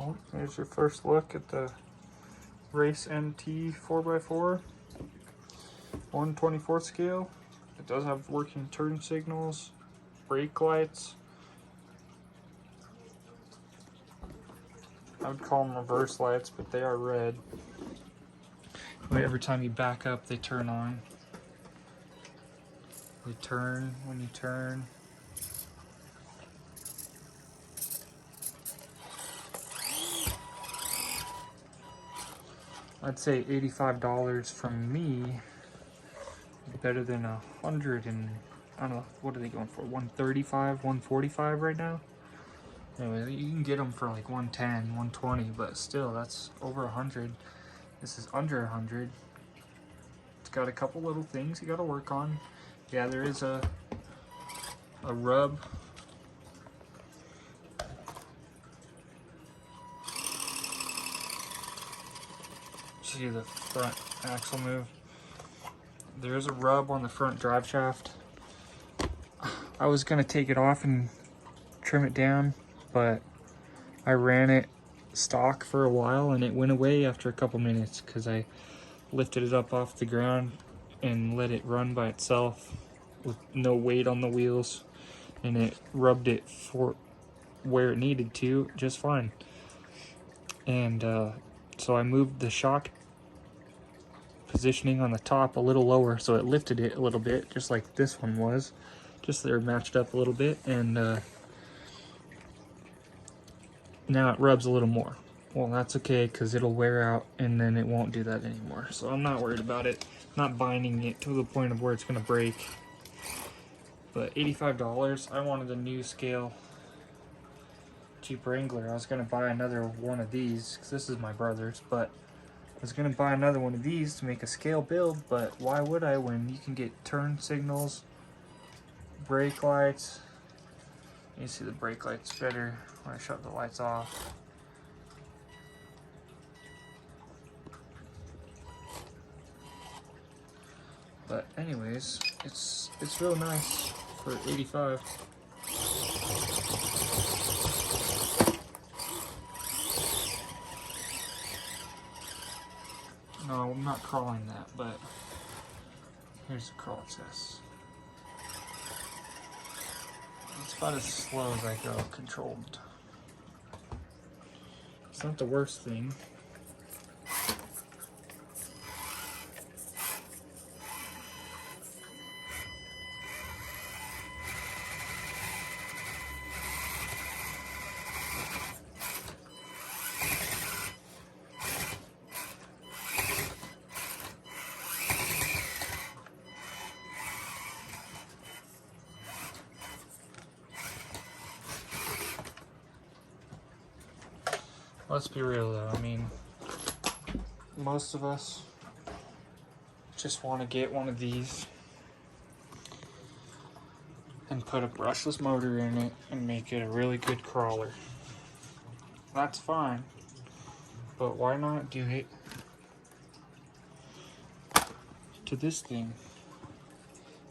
So here's your first look at the Racent 4x4 1/24 scale. It does have working turn signals, brake lights. I would call them reverse lights, but they are red. Every time you back up, they turn on. They turn when you turn. I'd say $85 from me is better than 100 and I don't know, what are they going for? 135, 145 right now? Anyway, you can get them for like 110, 120, but still, that's over 100. This is under 100. It's got a couple little things you gotta work on. Yeah, there is a rub. See the front axle move. There is a rub on the front drive shaft. I was gonna take it off and trim it down, but I ran it stock for a while and it went away after a couple minutes because I lifted it up off the ground and let it run by itself with no weight on the wheels, and it rubbed it for where it needed to just fine. And so I moved the shock positioning on the top a little lower so it lifted it a little bit, just like this one was, just so they're matched up a little bit, and now it rubs a little more. Well, that's okay because it'll wear out and then it won't do that anymore, so I'm not worried about it. Not binding it to the point of where it's gonna break. But $85, I wanted a new scale Jeep Wrangler. I was gonna buy another one of these because this is my brother's, but I was gonna buy another one of these to make a scale build, but why would I when you can get turn signals, brake lights. You see the brake lights better when I shut the lights off. But anyways, it's real nice for 85. No, I'm not crawling that, but here's the crawl test. It's about as slow as I go, controlled. It's not the worst thing. Let's be real though, I mean, most of us just want to get one of these and put a brushless motor in it and make it a really good crawler. That's fine, but why not do it to this thing?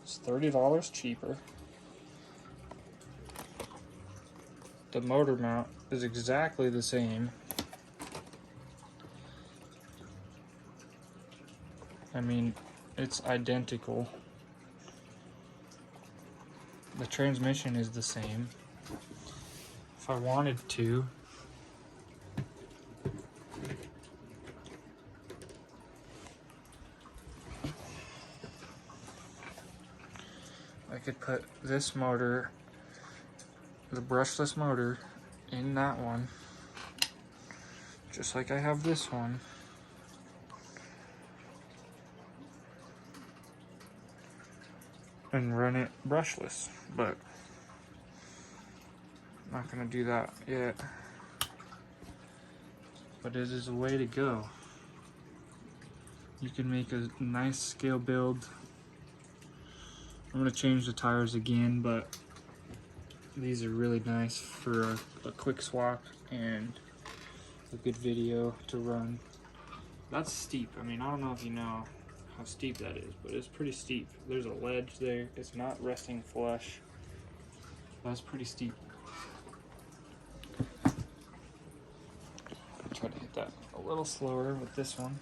It's $30 cheaper. The motor mount is exactly the same. I mean, it's identical. The transmission is the same. If I wanted to, I could put this motor, the brushless motor, in that one, just like I have this one. And run it brushless, but I'm not gonna do that yet. But it is a way to go. You can make a nice scale build. I'm gonna change the tires again, but these are really nice for a quick swap and a good video to run. That's steep. I mean, I don't know if you know how steep that is, but it's pretty steep. There's a ledge there. It's not resting flush. That's pretty steep. Try to hit that a little slower with this one.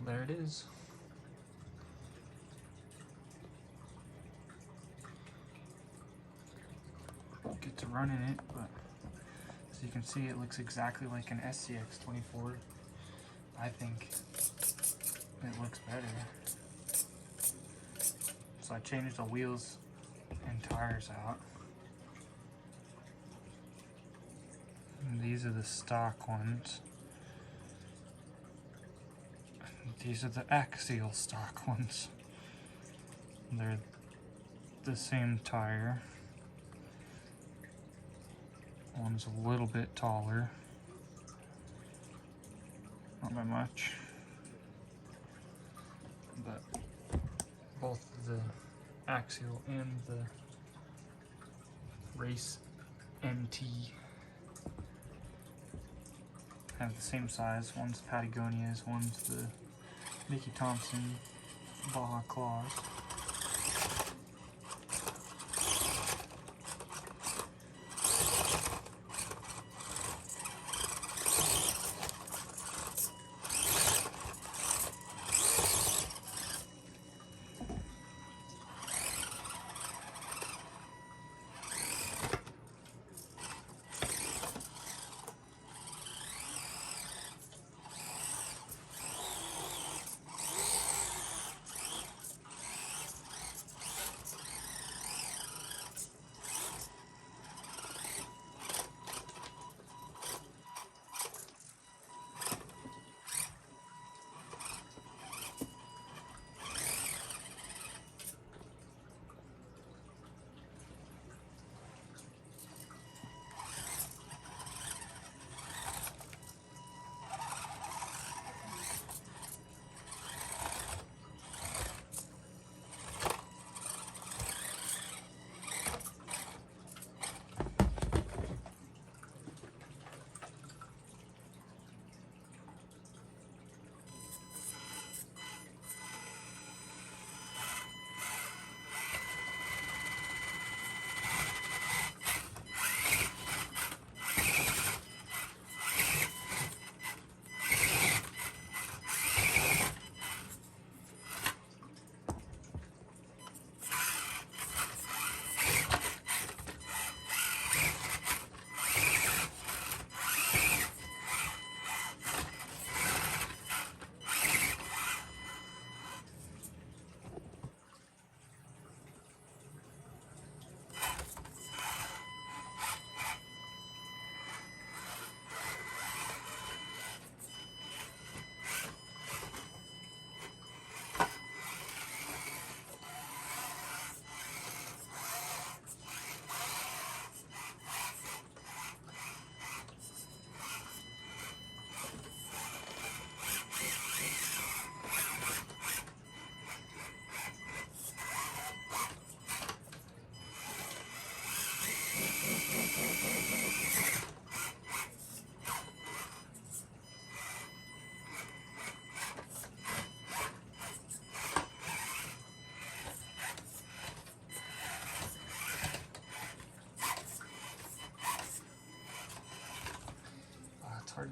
There it is. Get to running it, but as you can see, it looks exactly like an scx24. I think it looks better. So I changed the wheels and tires out. And these are the stock ones. These are the axial stock ones. They're the same tire. One's a little bit taller. Not by much. But both the axial and the Racent have the same size. One's Patagonia's, one's the Mickey Thompson Baja Claws.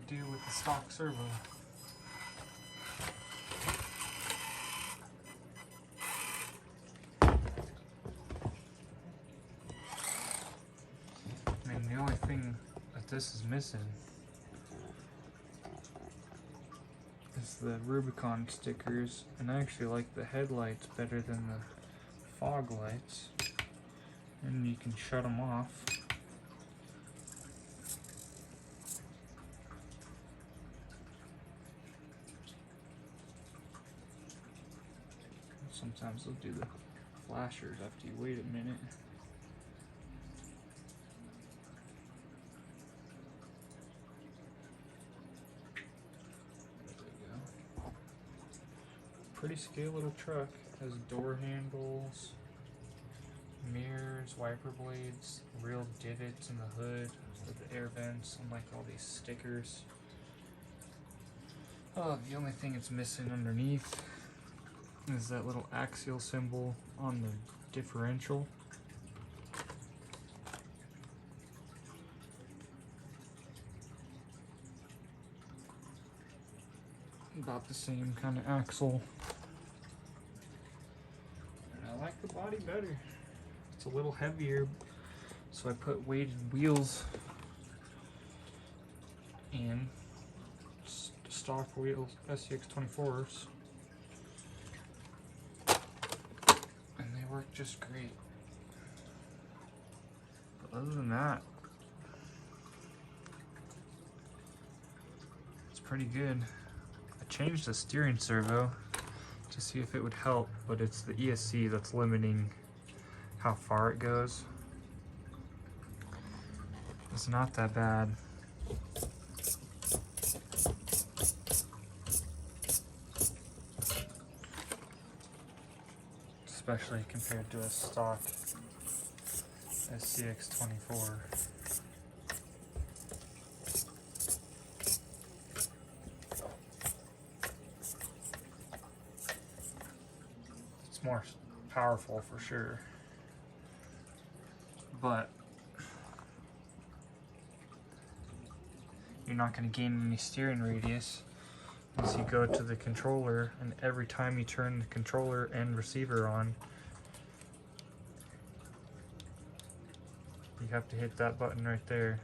deal with the stock servo. I mean, the only thing that this is missing is the Rubicon stickers, and I actually like the headlights better than the fog lights, and you can shut them off. Sometimes they'll do the flashers after you wait a minute. There we go. Pretty scale little truck. Has door handles, mirrors, wiper blades, real divots in the hood with the air vents, unlike all these stickers. Oh, the only thing it's missing underneath is that little axial symbol on the differential. About the same kind of axle. And I like the body better. It's a little heavier, so I put weighted wheels in, stock wheels, scx24s. Work just great. But other than that, it's pretty good. I changed the steering servo to see if it would help, but it's the ESC that's limiting how far it goes. It's not that bad. Especially compared to a stock scx24. It's more powerful for sure, but you're not going to gain any steering radius once you go to the controller, and every time you turn the controller and receiver on, you have to hit that button right there.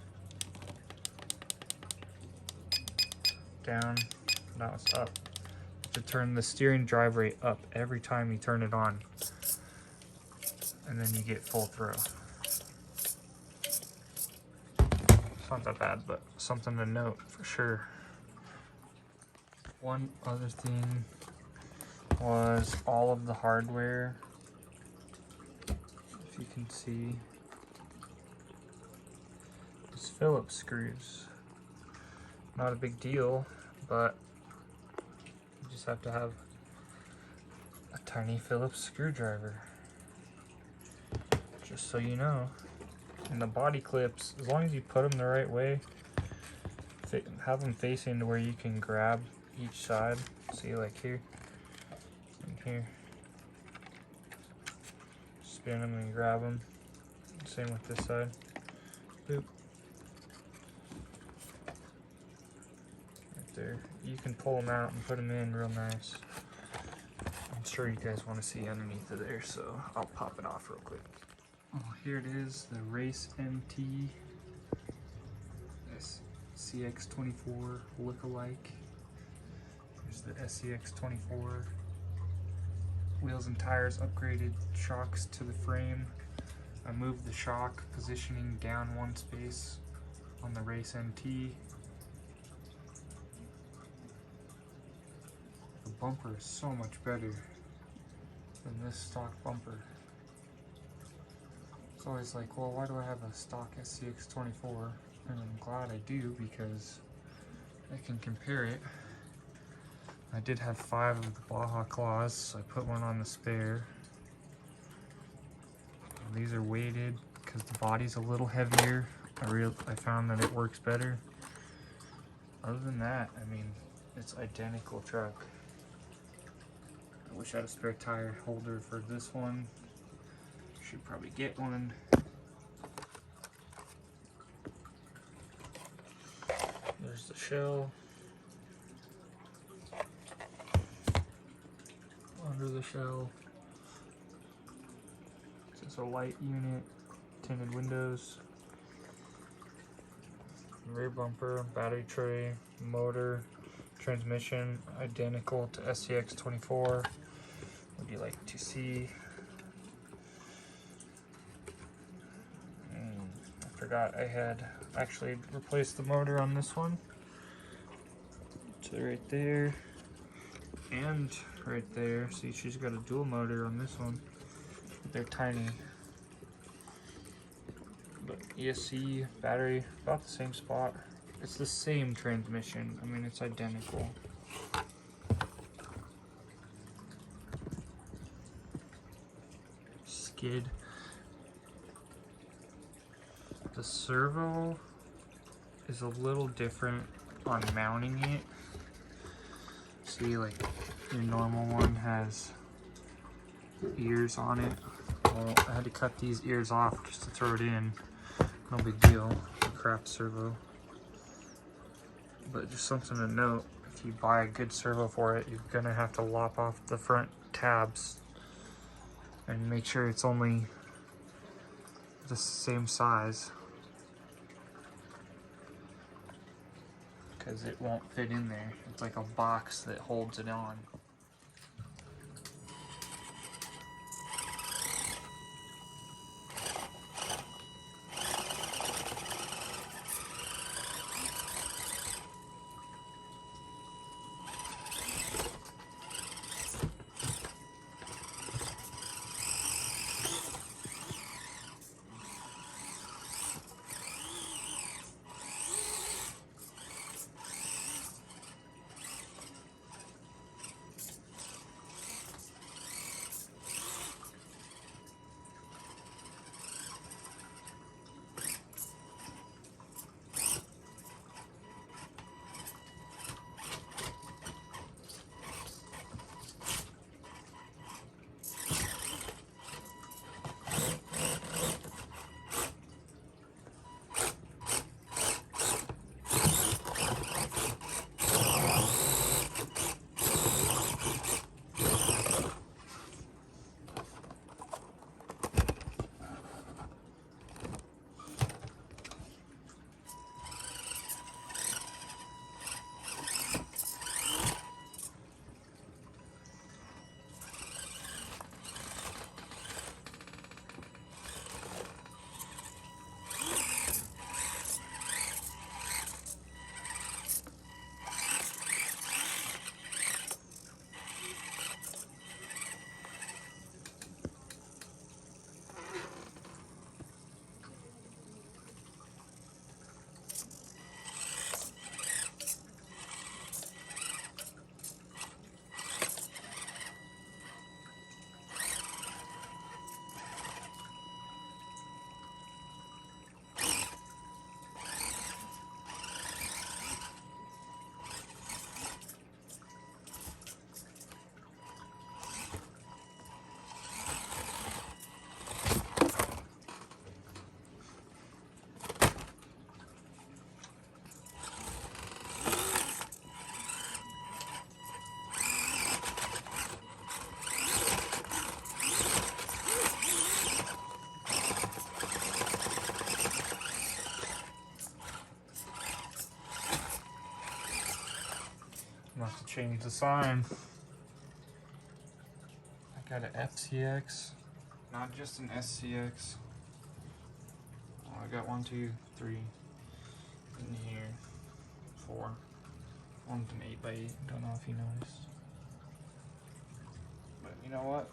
Down, now it's up. To turn the steering drive rate up every time you turn it on, and then you get full throw. It's not that bad, but something to note for sure. One other thing was all of the hardware, if you can see, is Phillips screws. Not a big deal, but you just have to have a tiny Phillips screwdriver, just so you know. And the body clips, as long as you put them the right way, have them facing to where you can grab each side. See, like here and here. Spin them and grab them. Same with this side. Boop. Right there. You can pull them out and put them in real nice. I'm sure you guys want to see underneath of there, so I'll pop it off real quick. Oh, here it is, the Racent scx24 look-alike. There's the scx24. Wheels and tires upgraded, shocks to the frame. I moved the shock positioning down one space on the Racent. The bumper is so much better than this stock bumper. It's always like, well, why do I have a stock scx24? And I'm glad I do, because I can compare it. I did have 5 of the Baja claws, so I put one on the spare. And these are weighted because the body's a little heavier. I found that it works better. Other than that, I mean, it's identical truck. I wish I had a spare tire holder for this one. Should probably get one. There's the shell. Under the shell. It's a light unit, tinted windows, rear bumper, battery tray, motor, transmission, identical to scx24. Would you like to see? I forgot I had actually replaced the motor on this one. So right there and right there. See, she's got a dual motor on this one. They're tiny. But ESC, battery, about the same spot. It's the same transmission. I mean, it's identical. Skid. The servo is a little different on mounting it. See, like your normal one has ears on it. Well, I had to cut these ears off just to throw it in. No big deal. A crap servo. But just something to note, if you buy a good servo for it, you're gonna have to lop off the front tabs and make sure it's only the same size, because it won't fit in there. It's like a box that holds it on. I'm gonna have to change the sign. I got an FCX, not just an SCX. Oh, I got 1, 2, 3 in here, 4. One's an 8x8. Don't know if you noticed. But you know what?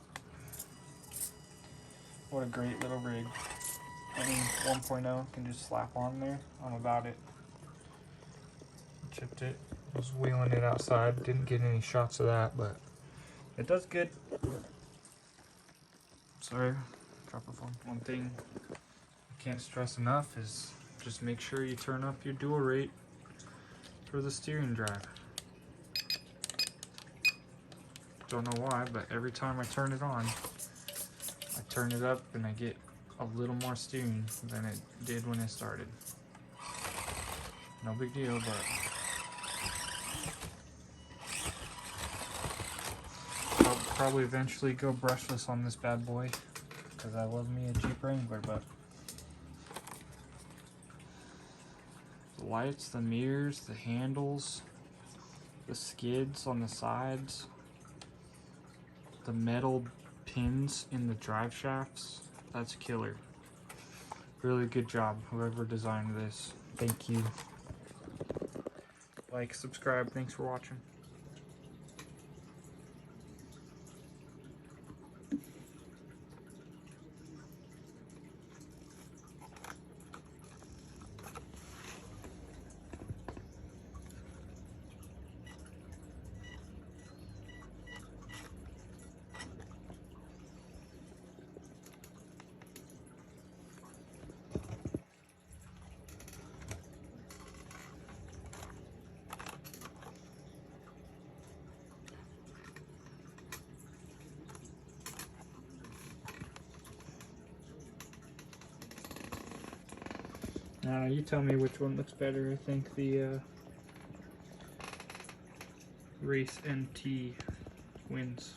What a great little rig. Any 1.0 can just slap on there. I'm about it. Chipped it. Was wheeling it outside. Didn't get any shots of that, but it does good. Sorry, drop a phone. One thing I can't stress enough is just make sure you turn up your dual rate for the steering drive. Don't know why, but every time I turn it on, I turn it up and I get a little more steering than it did when it started. No big deal, but probably eventually go brushless on this bad boy because I love me a Jeep Wrangler, but the lights, the mirrors, the handles, the skids on the sides, the metal pins in the drive shafts, that's killer. Really good job, whoever designed this. Thank you. Like, subscribe, thanks for watching. You tell me which one looks better. I think the Racent wins.